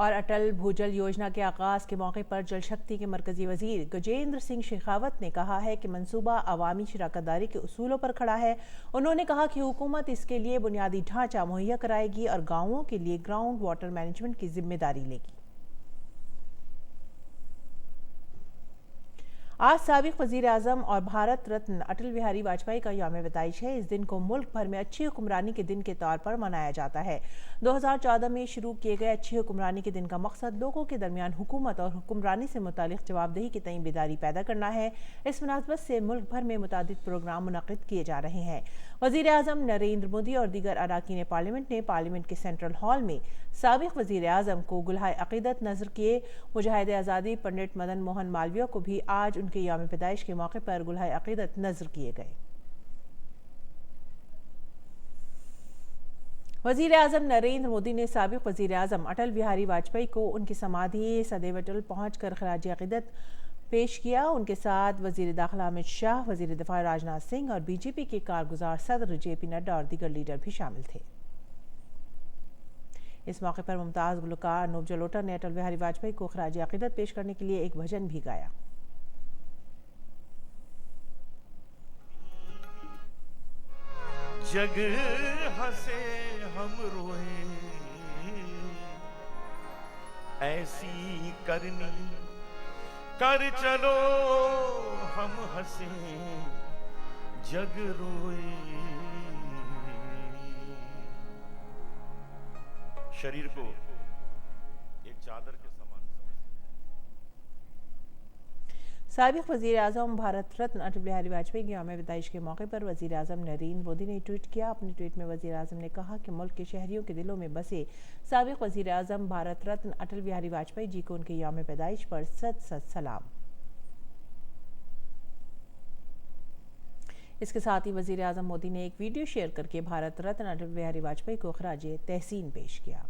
और अटल भूजल योजना के आगाज के मौके पर जल शक्ति के मरकजी वजीर गजेंद्र सिंह शेखावत ने कहा है कि मंसूबा अवामी शराकतदारी के उसूलों पर खड़ा है। उन्होंने कहा कि हुकूमत इसके लिए बुनियादी ढांचा मुहैया कराएगी और गांवों के लिए ग्राउंड वाटर मैनेजमेंट की जिम्मेदारी लेगी। आज साबिक वजीर आजम और भारत रत्न अटल बिहारी वाजपेयी का यौम पैदाइश है। इस दिन को मुल्क भर में अच्छी हुक्मरानी के दिन के तौर पर मनाया जाता है। 2014 में शुरू किए गए अच्छी हुक्मरानी के दिन का मकसद लोगों के दरमियान हुकूमत और हुक्मरानी से मुतालिक जवाबदेही के तई बेदारी पैदा करना है। इस मुनासबत से मुल्क भर में मुतादिद प्रोग्राम मुनक़िद किए जा रहे हैं। वजीर आजम नरेंद्र मोदी और दीगर अराकीन पार्लियामेंट ने पार्लियामेंट के सेंट्रल हॉल में साबिक वजीर आजम को गुलहाए अक़ीदत नजर किए। मुजाहिद आज़ादी पंडित मदन मोहन मालवीय को भी आज उनके यौम पैदाइश के मौके पर गुलहाए अक़ीदत नजर किए गए। वजीर आजम नरेंद्र मोदी ने साबिक वजीर आजम अटल बिहारी वाजपेयी को उनकी समाधि सदैव अटल पहुंचकर खराज अक़ीदत पेश किया। उनके साथ वजीर दाखिला अमित शाह, वजीर दिफा राजनाथ सिंह और बीजेपी के कारगुजार सदर जेपी नड्डा और दीगर लीडर भी शामिल थे। इस मौके पर मुमताज गुलकार अनूप जलोटा ने अटल बिहारी वाजपेयी को खराज अक़ीदत पेश करने के लिए एक भजन भी गाया। जग हंसे हम रोए, ऐसी करनी कर चलो हम हंसे जग रोए। शरीर को एक चादर के समान साबिक वजीर आजम भारत रत्न अटल बिहारी वाजपेयी के यौम पैदाइश के मौके पर वजीर आजम नरेंद्र मोदी ने ट्वीट किया। अपने ट्वीट में वजीर आजम ने कहा कि मुल्क के शहरियों के दिलों में बसे साबिक वजीर आजम भारत रत्न अटल बिहारी वाजपेयी जी को उनके यौम पैदाइश पर सत सत सलाम। इसके साथ ही वजीर आजम मोदी ने एक वीडियो शेयर करके भारत रत्न अटल बिहारी वाजपेयी को खराज तहसीन पेश किया।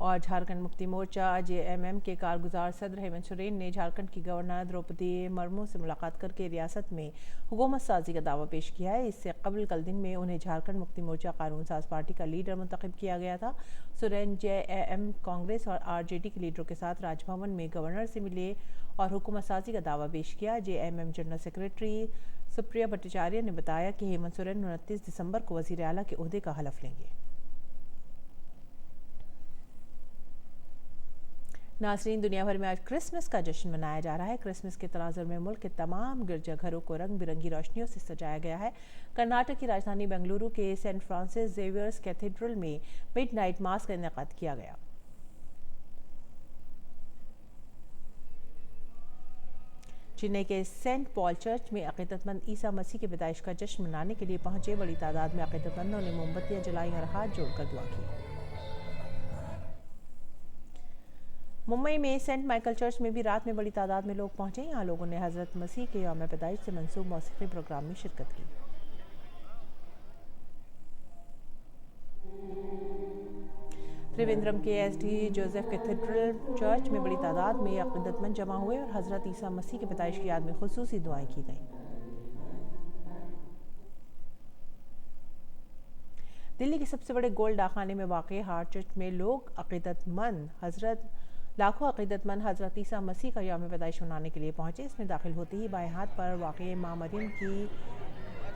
और झारखंड मुक्ति मोर्चा जेएमएम के कारगुजार सदर हेमंत सोरेन ने झारखंड की गवर्नर द्रौपदी मुर्मू से मुलाकात करके रियासत में हुकूमत साजी का दावा पेश किया है। इससे कबल कल दिन में उन्हें झारखंड मुक्ति मोर्चा कानून साज पार्टी का लीडर मुंतखब किया गया था। सोरेन जेएएम, कांग्रेस और आरजेडी के लीडरों के साथ राजभवन में गवर्नर से मिले और हुकूमत साजी का दावा पेश किया। JMM general secretary Supriya Bhattacharya ने बताया कि हेमंत सोरेन 29 दिसंबर को वजीर आला के ओहदे का हलफ लेंगे। नाज़रीन, दुनिया भर में आज क्रिसमस का जश्न मनाया जा रहा है। क्रिसमस के तनाज़ुर में मुल्क के तमाम गिरजाघरों को रंग बिरंगी रोशनियों से सजाया गया है। कर्नाटक की राजधानी बेंगलुरु के सेंट फ्रांसिस जेवियर्स कैथेड्रल में मिडनाइट मास का इनेकाद किया गया। चेन्नई के सेंट पॉल चर्च में अक़ीदतमंद ईसा मसीह के पैदाइश का जश्न मनाने के लिए पहुंचे बड़ी तादाद में अक़ीदतमंदों ने मोमबत्तियां जलाई और हाथ जोड़कर दुआ की। मुंबई में सेंट माइकल चर्च में भी रात में बड़ी तादाद में लोग पहुंचे। यहाँ लोगों ने हजरत मसीह के यौम पैदाइश से मंसूब मौसीकी प्रोग्राम में शिरकत की। त्रिवेंद्रम के एसडी जोसेफ कैथेड्रल चर्च में बड़ी तादाद में अक़ीदतमंद जमा हुए और हजरत ईसा मसीह के पैदाइश की याद में खुसूसी दुआएं की गईं। दिल्ली के सबसे बड़े गोल्ड डाकखाने में वाक़ हार्ट चर्च में लाखों अक़ीदतमंद हज़रत ईसा मसीह का यौम पैदाइश मनाने के लिए पहुंचे। इसमें दाखिल होते ही बाएं हाथ पर वाक़ माँ मरियम की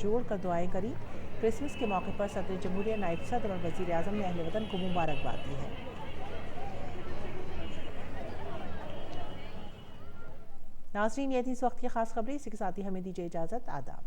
जोड़कर दुआएं करी। क्रिसमस के मौके पर सदर जमहूरिया, नायब सदर और वज़ीर आज़म ने अहले वतन को मुबारकबाद दी है। नाज़रीन, ये थी इस वक्त की खास खबरें। इसी के साथ ही हमें दीजिए इजाज़त। आदाब।